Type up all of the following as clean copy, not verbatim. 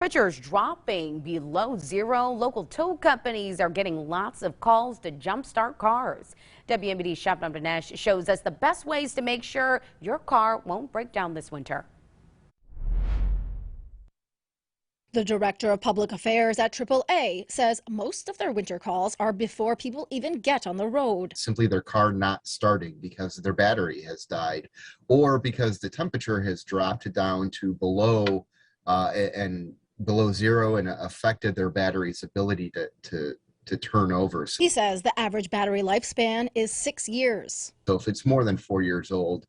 Temperatures dropping below zero. Local tow companies are getting lots of calls to jumpstart cars. WMBD Shabnam Dinesh shows us the best ways to make sure your car won't break down this winter. The director of public affairs at AAA says most of their winter calls are before people even get on the road. Simply their car not starting because their battery has died, or because the temperature has dropped down to below zero and affected their battery's ability to turn over. He says the average battery lifespan is 6 years. So if it's more than 4 years old,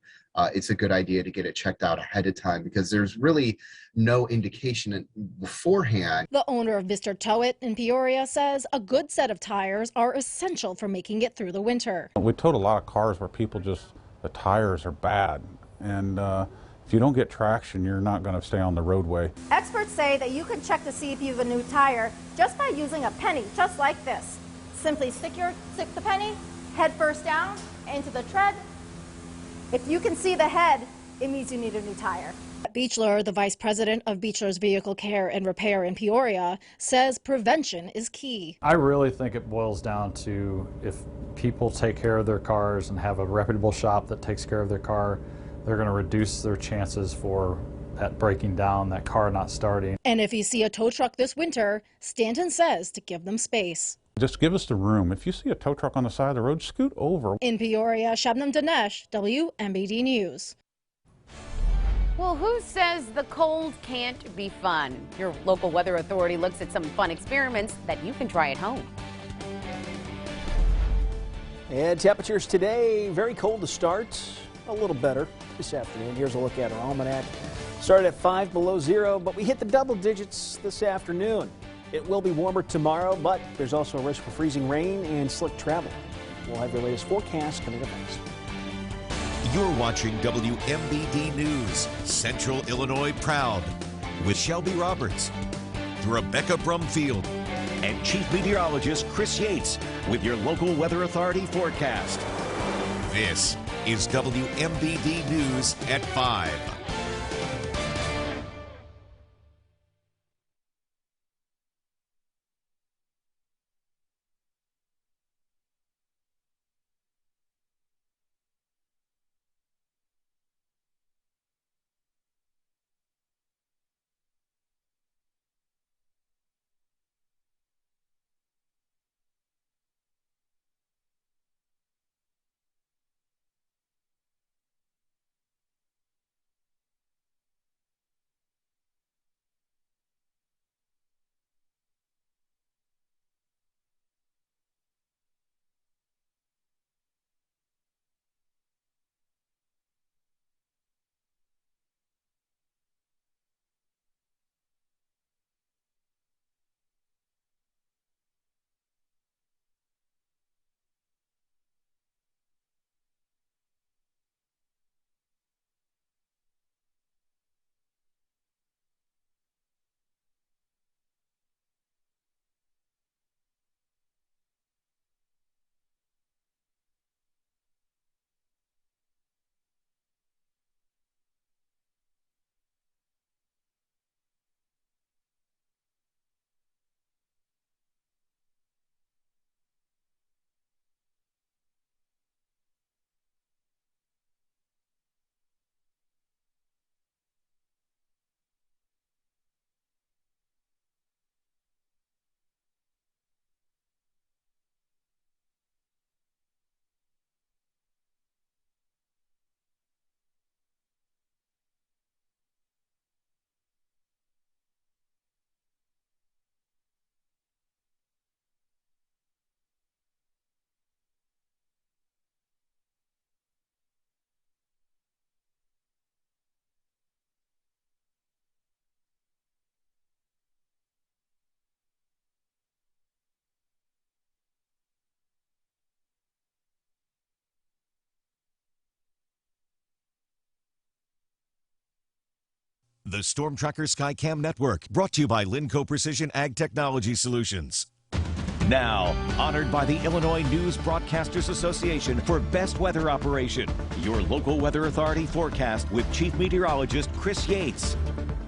it's a good idea to get it checked out ahead of time because there's really no indication beforehand. The owner of Mr. Towit in Peoria says a good set of tires are essential for making it through the winter. We towed a lot of cars where the tires are bad, and if you don't get traction, you're not going to stay on the roadway. Experts say that you can check to see if you have a new tire just by using a penny, just like this. Simply stick the penny head first down into the tread. If you can see the head, it means you need a new tire. Beechler, the vice president of Beechler's Vehicle Care and Repair in Peoria, says prevention is key. I really think it boils down to if people take care of their cars and have a reputable shop that takes care of their car, they're going to reduce their chances for that breaking down, that car not starting. And if you see a tow truck this winter, Stanton says to give them space. Just give us the room. If you see a tow truck on the side of the road, scoot over. In Peoria, Shabnam Dinesh, WMBD News. Well, who says the cold can't be fun? Your local weather authority looks at some fun experiments that you can try at home. And temperatures today, very cold to start, a little better this afternoon. Here's a look at our almanac. Started at 5 below zero, but we hit the double digits this afternoon. It will be warmer tomorrow, but there's also a risk for freezing rain and slick travel. We'll have your latest forecast coming up next. You're watching WMBD News, Central Illinois Proud, with Shelby Roberts, Rebecca Brumfield, and Chief Meteorologist Chris Yates with your local weather authority forecast. This is WMBD News at 5. The Storm Tracker Skycam Network, brought to you by Linco Precision Ag Technology Solutions. Now, honored by the Illinois News Broadcasters Association for Best Weather Operation, your local weather authority forecast with Chief Meteorologist Chris Yates.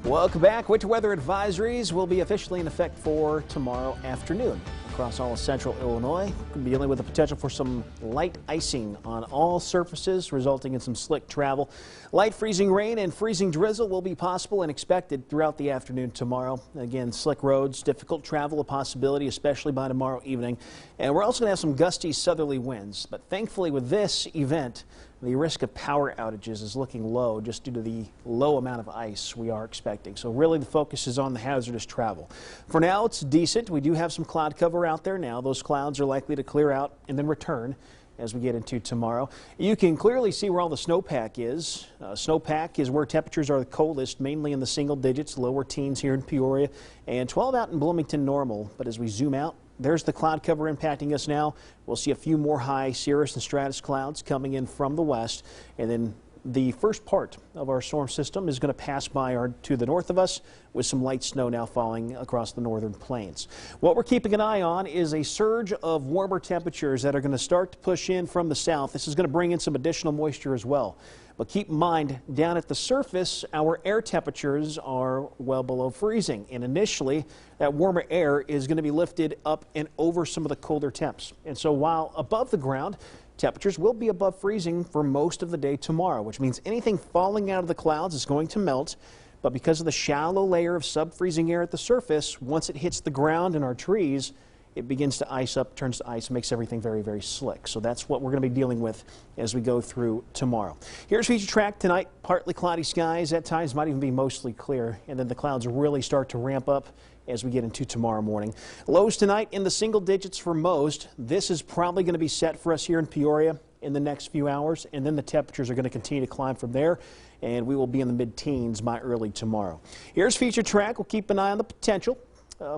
Welcome back. Winter weather advisories will be officially in effect for tomorrow afternoon across all of central Illinois. We'll be dealing with the potential for some light icing on all surfaces, resulting in some slick travel. Light freezing rain and freezing drizzle will be possible and expected throughout the afternoon tomorrow. Again, slick roads, difficult travel a possibility, especially by tomorrow evening. And we're also going to have some gusty southerly winds. But thankfully with this event, the risk of power outages is looking low just due to the low amount of ice we are expecting. So really the focus is on the hazardous travel. For now, it's decent. We do have some cloud cover out there now. Those clouds are likely to clear out and then return as we get into tomorrow. You can clearly see where all the snowpack is. Snowpack is where temperatures are the coldest, mainly in the single digits, lower teens here in Peoria, and 12 out in Bloomington normal. But as we zoom out, there's the cloud cover impacting us now. We'll see a few more high cirrus and stratus clouds coming in from the west, and then the first part of our storm system is going to pass by to the north of us with some light snow now falling across the northern plains. What we're keeping an eye on is a surge of warmer temperatures that are going to start to push in from the south. This is going to bring in some additional moisture as well. But keep in mind, down at the surface, our air temperatures are well below freezing. And initially, that warmer air is going to be lifted up and over some of the colder temps. And so while above the ground, temperatures will be above freezing for most of the day tomorrow, which means anything falling out of the clouds is going to melt. But because of the shallow layer of sub-freezing air at the surface, once it hits the ground and our trees, it begins to ice up, turns to ice, makes everything very, very slick. So that's what we're going to be dealing with as we go through tomorrow. Here's feature track tonight. Partly cloudy skies at times, might even be mostly clear. And then the clouds really start to ramp up as we get into tomorrow morning. Lows tonight in the single digits for most. This is probably going to be set for us here in Peoria in the next few hours. And then the temperatures are going to continue to climb from there. And we will be in the mid-teens by early tomorrow. Here's feature track. We'll keep an eye on the potential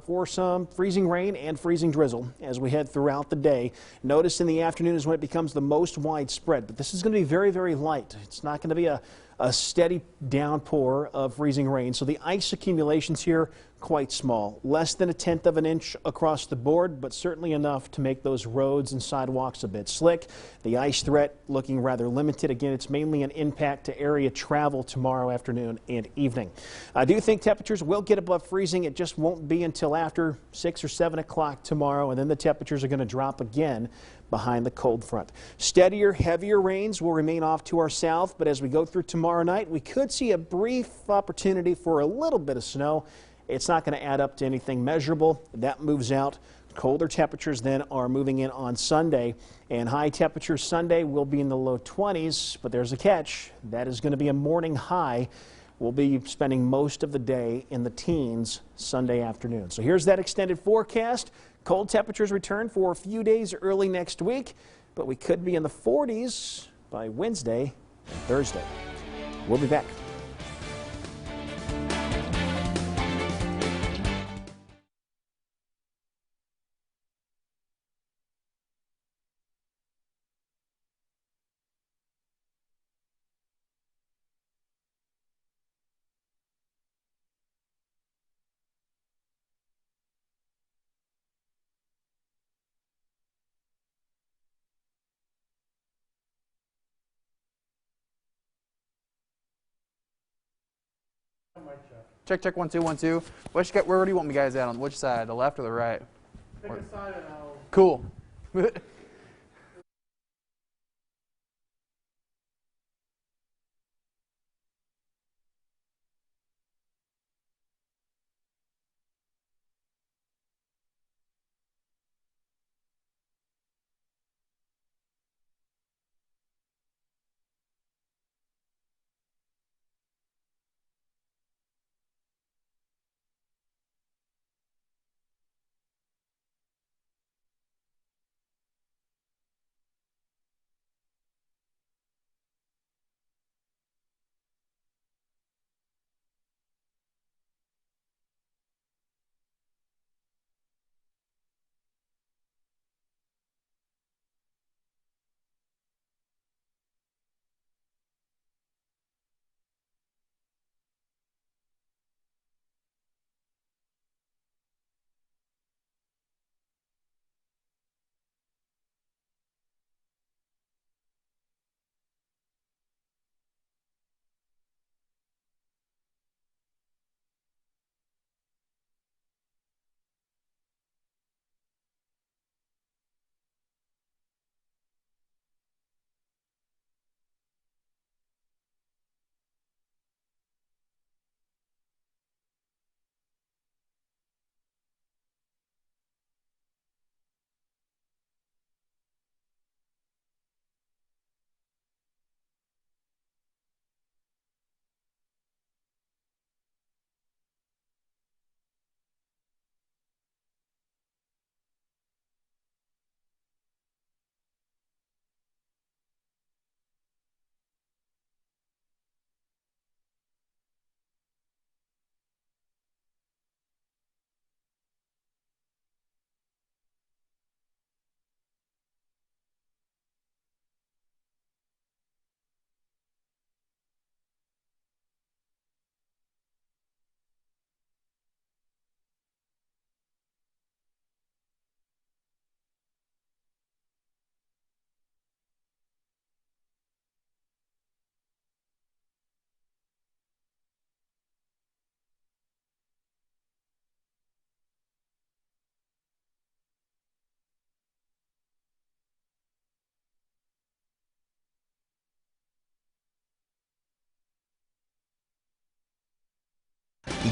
for some freezing rain and freezing drizzle as we head throughout the day. Notice in the afternoon is when it becomes the most widespread, but this is going to be very, very light. It's not going to be a steady downpour of freezing rain. So the ice accumulations here quite small, less than 1/10 of an inch across the board, but certainly enough to make those roads and sidewalks a bit slick. The ice threat looking rather limited. Again, it's mainly an impact to area travel tomorrow afternoon and evening. I do think temperatures will get above freezing. It just won't be until after 6 or 7 o'clock tomorrow, and then the temperatures are going to drop again behind the cold front. Steadier, heavier rains will remain off to our south, but as we go through tomorrow night, we could see a brief opportunity for a little bit of snow. It's not going to add up to anything measurable. That moves out. Colder temperatures then are moving in on Sunday, and high temperatures Sunday will be in the low 20s, but there's a catch. That is going to be a morning high. We'll be spending most of the day in the teens Sunday afternoon. So here's that extended forecast. Cold temperatures return for a few days early next week, but we could be in the 40s by Wednesday and Thursday. We'll be back. Check, check, 1 2 1 2. Where do you want me guys at? On which side, the left or the right? Pick a side and I'll... Cool.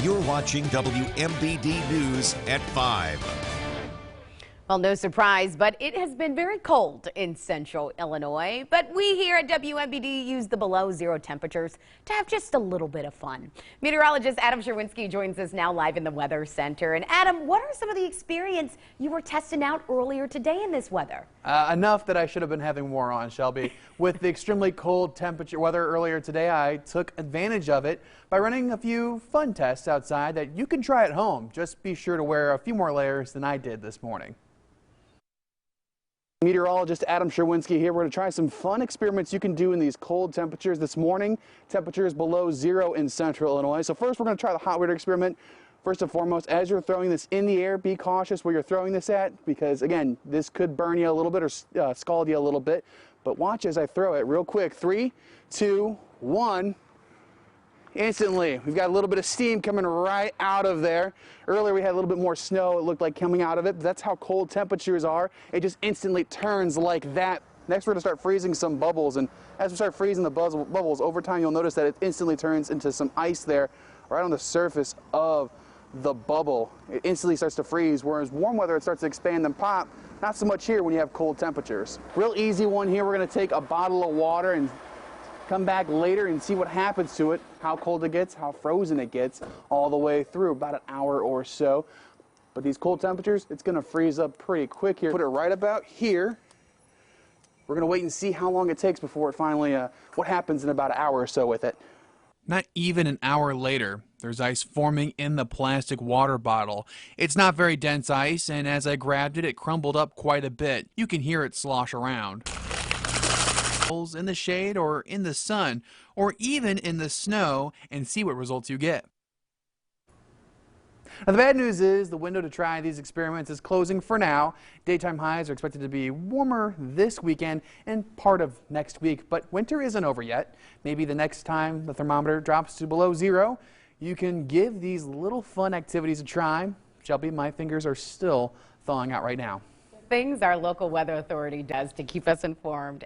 You're watching WMBD News at 5. Well, no surprise, but it has been very cold in central Illinois. But we here at WMBD use the below zero temperatures to have just a little bit of fun. Meteorologist Adam Sherwinski joins us now live in the Weather Center. And Adam, what are some of the experience you were testing out earlier today in this weather? Enough that I should have been having more on, Shelby. With the extremely cold temperature weather earlier today, I took advantage of it by running a few fun tests outside that you can try at home. Just be sure to wear a few more layers than I did this morning. Meteorologist Adam Sherwinski here. We're going to try some fun experiments you can do in these cold temperatures this morning. Temperatures below zero in central Illinois. So first we're going to try the hot water experiment. First and foremost, as you're throwing this in the air, be cautious where you're throwing this at because, again, this could burn you a little bit or scald you a little bit. But watch as I throw it real quick. 3, 2, 1. Instantly, we've got a little bit of steam coming right out of there. Earlier we had a little bit more snow, it looked like coming out of it, but that's how cold temperatures are. It just instantly turns like that. Next we're going to start freezing some bubbles, and as we start freezing the bubbles, over time you'll notice that it instantly turns into some ice there right on the surface of the bubble. It instantly starts to freeze, whereas warm weather it starts to expand and pop. Not so much here when you have cold temperatures. Real easy one here, we're going to take a bottle of water and come back later and see what happens to it, how cold it gets, how frozen it gets, all the way through about an hour or so. But these cold temperatures, it's going to freeze up pretty quick here. Put it right about here. We're going to wait and see how long it takes before it finally, what happens in about an hour or so with it. Not even an hour later, there's ice forming in the plastic water bottle. It's not very dense ice, and as I grabbed it, it crumbled up quite a bit. You can hear it slosh around. In the shade or in the sun or even in the snow and see what results you get. Now, the bad news is the window to try these experiments is closing for now. Daytime highs are expected to be warmer this weekend and part of next week, but winter isn't over yet. Maybe the next time the thermometer drops to below zero, you can give these little fun activities a try. Shelby, my fingers are still thawing out right now. Things our local weather authority does to keep us informed.